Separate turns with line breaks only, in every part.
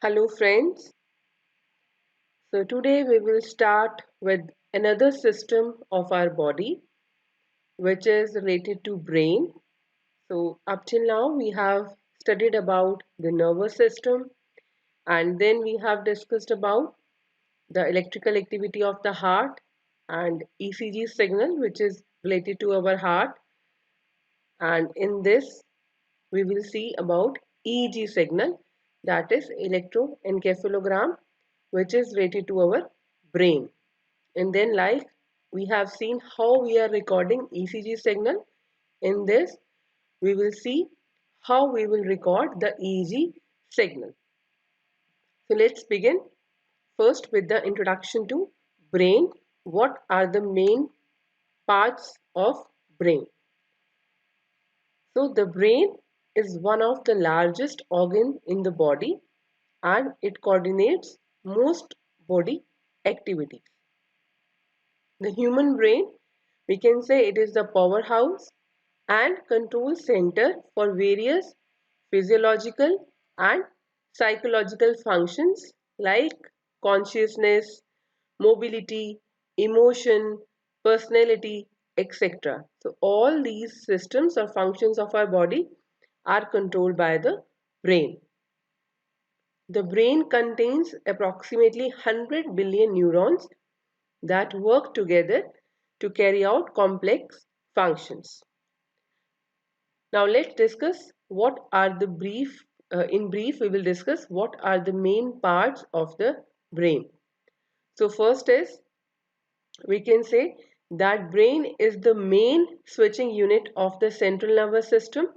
Hello friends. So today we will start with another system of our body which is related to brain. So up till now we have studied about the nervous system, and then we have discussed about the electrical activity of the heart and ECG signal which is related to our heart, and in this we will see about EEG signal, that is electroencephalogram, which is related to our brain. And then like we have seen how we are recording ECG signal, in this we will see how we will record the EEG signal. So let's begin first with the introduction to brain. What are the main parts of brain? So the brain is one of the largest organ in the body, and it coordinates most body activities. The human brain, we can say it is the powerhouse and control center for various physiological and psychological functions like consciousness, mobility, emotion, personality, etc. So all these systems or functions of our body are controlled by the brain. The brain contains approximately 100 billion neurons that work together to carry out complex functions. Now let's discuss what are the in brief we will discuss what are the main parts of the brain. So first is, we can say that brain is the main switching unit of the central nervous system,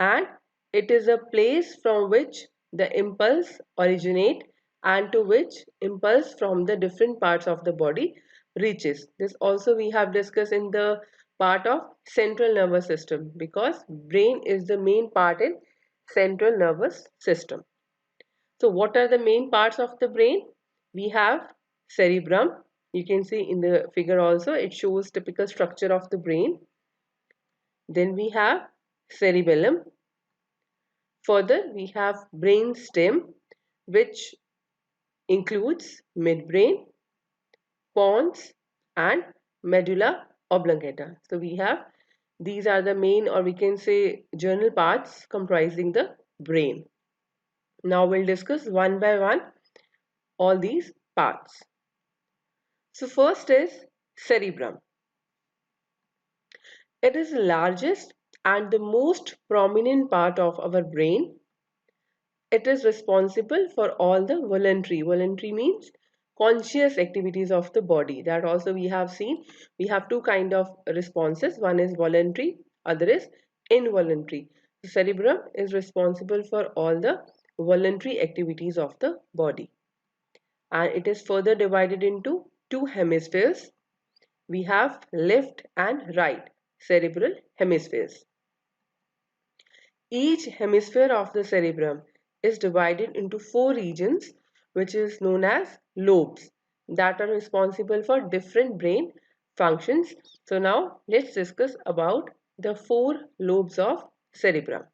and it is a place from which the impulse originate and to which impulse from the different parts of the body reaches. This also we have discussed in the part of central nervous system, because brain is the main part in central nervous system. So what are the main parts of the brain? We have cerebrum. You can see in the figure also it shows typical structure of the brain. Then we have cerebellum. Further, we have brain stem, which includes midbrain, pons, and medulla oblongata. So we have, these are the main, or we can say, journal parts comprising the brain. Now we'll discuss one by one all these parts. So first is cerebrum. It is the largest and the most prominent part of our brain. It is responsible for all the voluntary means conscious activities of the body. That also we have seen. We have two kind of responses. One is voluntary, other is involuntary. The cerebrum is responsible for all the voluntary activities of the body. And it is further divided into two hemispheres. We have left and right cerebral hemispheres. Each hemisphere of the cerebrum is divided into four regions, which is known as lobes, that are responsible for different brain functions. So now let's discuss about the four lobes of cerebrum.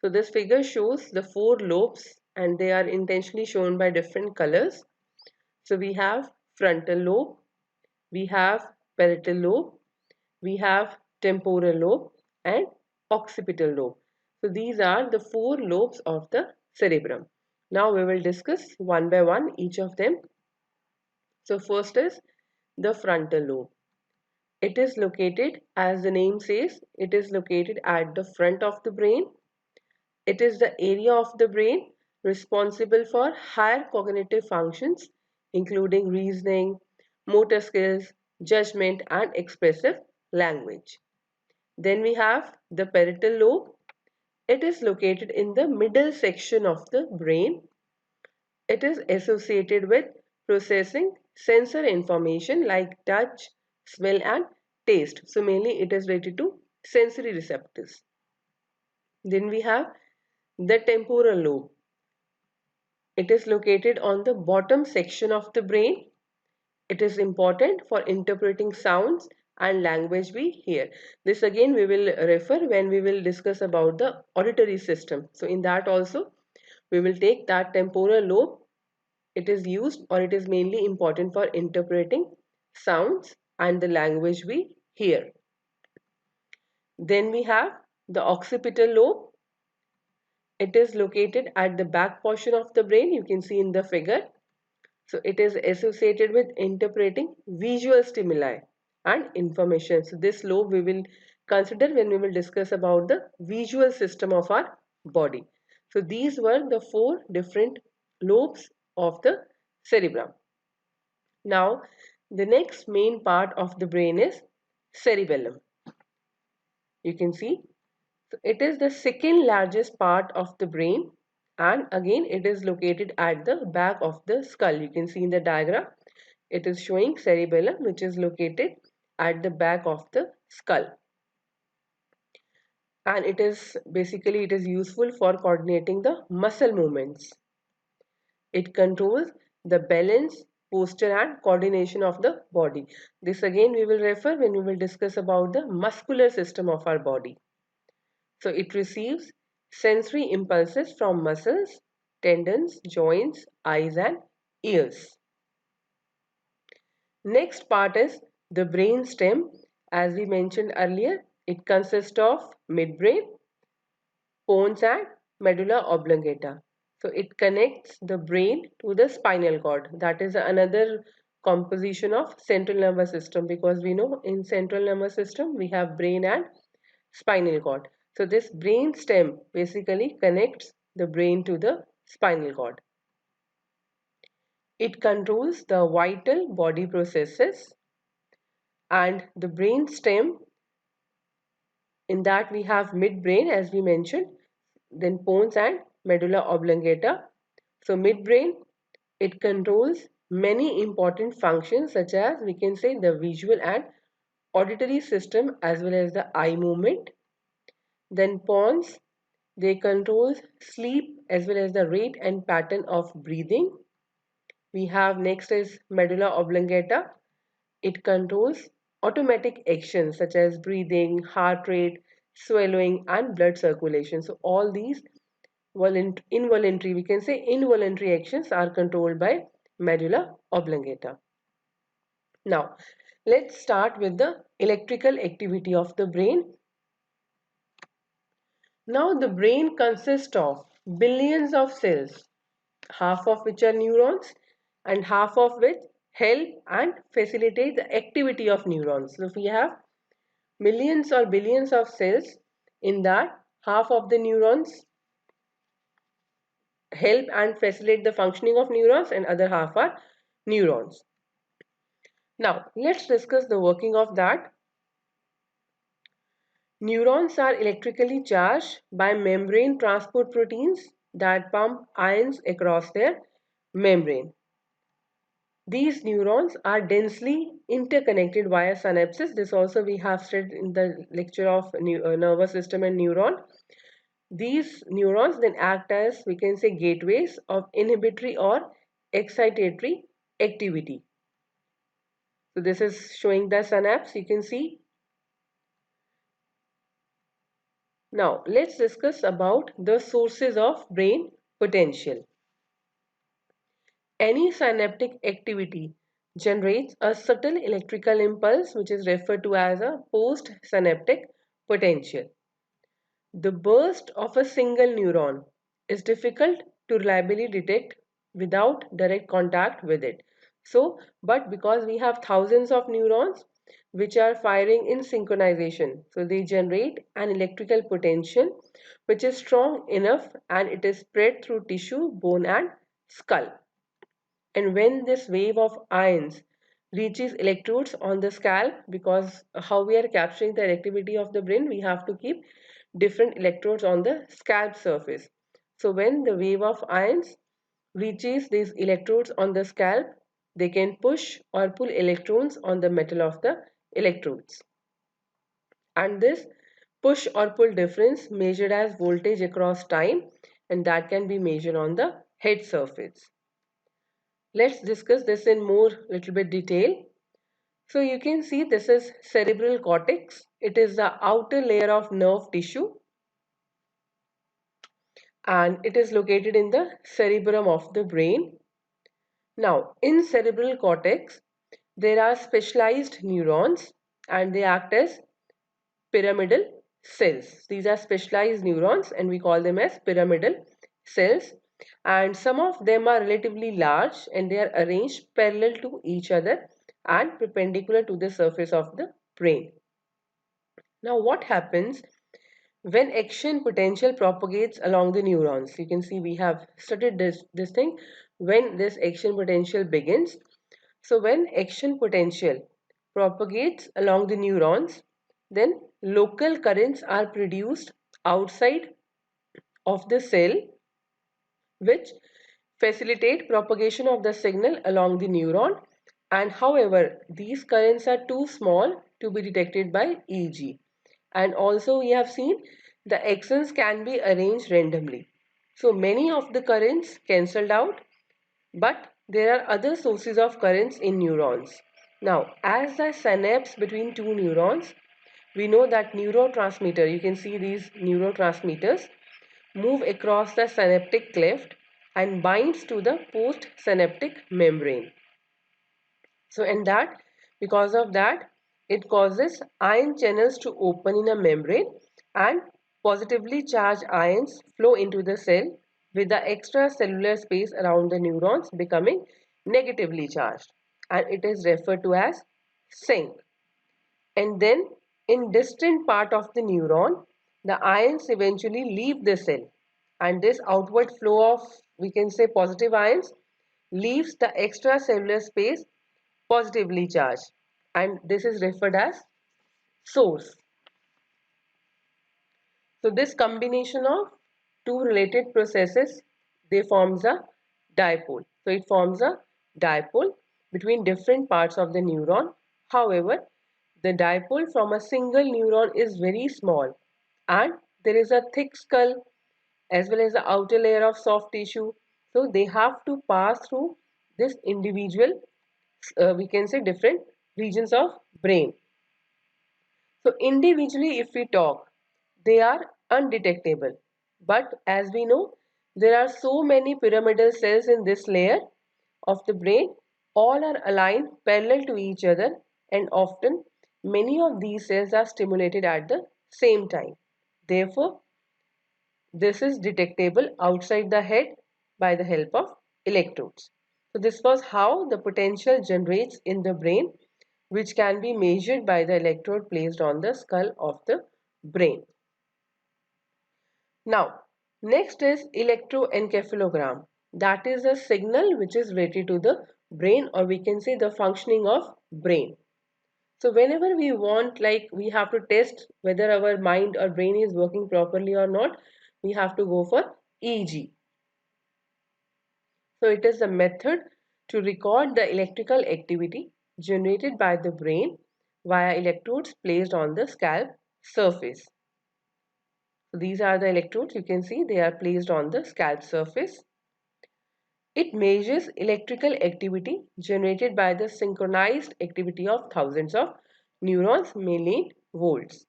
So this figure shows the four lobes, and they are intentionally shown by different colors. So we have frontal lobe, we have parietal lobe, we have temporal lobe, and occipital lobe. So these are the four lobes of the cerebrum. Now we will discuss one by one each of them. So first is the frontal lobe. It is located, as the name says, it is located at the front of the brain. It is the area of the brain responsible for higher cognitive functions, including reasoning, motor skills, judgment, and expressive language. Then we have the parietal lobe. It is located in the middle section of the brain. It is associated with processing sensory information like touch, smell, and taste. So mainly it is related to sensory receptors. Then we have the temporal lobe. It is located on the bottom section of the brain. It is important for interpreting sounds and language we hear. This again we will refer when we will discuss about the auditory system. So in that also we will take that temporal lobe. It is used, or it is mainly important for interpreting sounds and the language we hear. Then we have the occipital lobe. It is located at the back portion of the brain. You can see in the figure. So it is associated with interpreting visual stimuli and information. So this lobe we will consider when we will discuss about the visual system of our body. So these were the four different lobes of the cerebrum. Now the next main part of the brain is cerebellum. You can see, so it is the second largest part of the brain, and again it is located at the back of the skull. You can see in the diagram it is showing cerebellum, which is located at the back of the skull, and it is useful for coordinating the muscle movements. It controls the balance, posture and coordination of the body. This again we will refer when we will discuss about the muscular system of our body. So it receives sensory impulses from muscles, tendons, joints, eyes and ears. Next part is the brain stem. As we mentioned earlier, it consists of midbrain, pons and medulla oblongata. So it connects the brain to the spinal cord. That is another composition of central nervous system, because we know in central nervous system we have brain and spinal cord. So this brain stem basically connects the brain to the spinal cord. It controls the vital body processes, and the brain stem, in that we have midbrain as we mentioned, then pons and medulla oblongata. So midbrain, it controls many important functions, such as we can say the visual and auditory system as well as the eye movement. Then pons, they control sleep as well as the rate and pattern of breathing. We have next is medulla oblongata. It controls automatic actions such as breathing, heart rate, swallowing and blood circulation. So all these involuntary, we can say involuntary actions are controlled by medulla oblongata. Now, let's start with the electrical activity of the brain. Now, the brain consists of billions of cells, half of which are neurons and half of which help and facilitate the activity of neurons. So, if we have millions or billions of cells, in that half of the neurons help and facilitate the functioning of neurons and other half are neurons. Now, let's discuss the working of that. Neurons are electrically charged by membrane transport proteins that pump ions across their membrane. These neurons are densely interconnected via synapses. This also we have studied in the lecture of nervous system and neuron. These neurons then act as, we can say, gateways of inhibitory or excitatory activity. So this is showing the synapse, you can see. Now let's discuss about the sources of brain potential. Any synaptic activity generates a subtle electrical impulse, which is referred to as a postsynaptic potential. The burst of a single neuron is difficult to reliably detect without direct contact with it. So, but because we have thousands of neurons which are firing in synchronization, so they generate an electrical potential which is strong enough, and it is spread through tissue, bone and skull. And when this wave of ions reaches electrodes on the scalp, because how we are capturing the activity of the brain, we have to keep different electrodes on the scalp surface. So when the wave of ions reaches these electrodes on the scalp, they can push or pull electrons on the metal of the electrodes. And this push or pull difference measured as voltage across time, and that can be measured on the head surface. Let's discuss this in more little bit detail. So you can see this is cerebral cortex. It is the outer layer of nerve tissue. and it is located in the cerebrum of the brain. Now, in cerebral cortex, there are specialized neurons and they act as pyramidal cells. These are specialized neurons and we call them as pyramidal cells. And some of them are relatively large and they are arranged parallel to each other and perpendicular to the surface of the brain. Now, what happens when action potential propagates along the neurons? You can see we have studied this thing when this action potential begins. So when action potential propagates along the neurons, then local currents are produced outside of the cell which facilitate propagation of the signal along the neuron, and however these currents are too small to be detected by EEG. And also we have seen the axons can be arranged randomly. So many of the currents cancelled out, but there are other sources of currents in neurons. Now, as the synapse between two neurons, we know that neurotransmitter, you can see these neurotransmitters, move across the synaptic cleft and binds to the postsynaptic membrane. So, and that because of that, it causes ion channels to open in a membrane and positively charged ions flow into the cell with the extracellular space around the neurons becoming negatively charged, and it is referred to as sink. And then in distant part of the neuron, the ions eventually leave the cell, and this outward flow of, we can say, positive ions leaves the extracellular space positively charged, and this is referred as source. So this combination of two related processes, they forms a dipole. So it forms a dipole between different parts of the neuron. However, the dipole from a single neuron is very small and there is a thick skull as well as the outer layer of soft tissue. So they have to pass through this individual, we can say, different regions of brain. So individually if we talk, they are undetectable. But as we know, there are so many pyramidal cells in this layer of the brain. All are aligned parallel to each other and often many of these cells are stimulated at the same time. Therefore, this is detectable outside the head by the help of electrodes. So this was how the potential generates in the brain, which can be measured by the electrode placed on the skull of the brain. Now, next is electroencephalogram. That is a signal which is related to the brain, or we can say the functioning of brain. So whenever we want, like we have to test whether our mind or brain is working properly or not, we have to go for EEG. So it is a method to record the electrical activity generated by the brain via electrodes placed on the scalp surface. So these are the electrodes, you can see they are placed on the scalp surface. It measures electrical activity generated by the synchronized activity of thousands of neurons, mainly volts.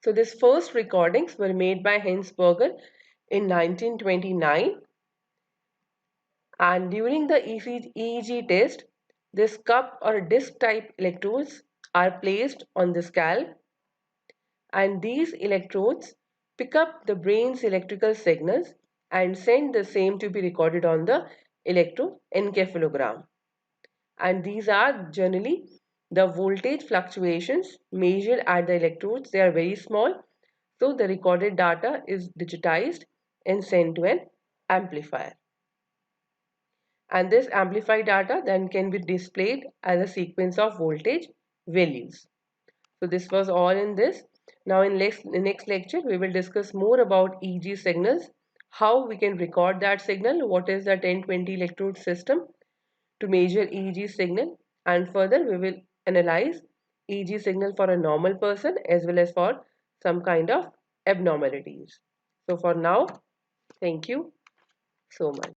So these first recordings were made by Hensberger in 1929, and during the EEG test, this cup or disc type electrodes are placed on the scalp, and these electrodes pick up the brain's electrical signals and send the same to be recorded on the electroencephalogram. And these are generally the voltage fluctuations measured at the electrodes. They are very small, so the recorded data is digitized and sent to an amplifier. And this amplified data then can be displayed as a sequence of voltage values. So this was all in this. Now in next lecture we will discuss more about EEG signals, how we can record that signal, what is the 1020 electrode system to measure EEG signal, and further we will analyze EEG signal for a normal person as well as for some kind of abnormalities. So for now, thank you so much.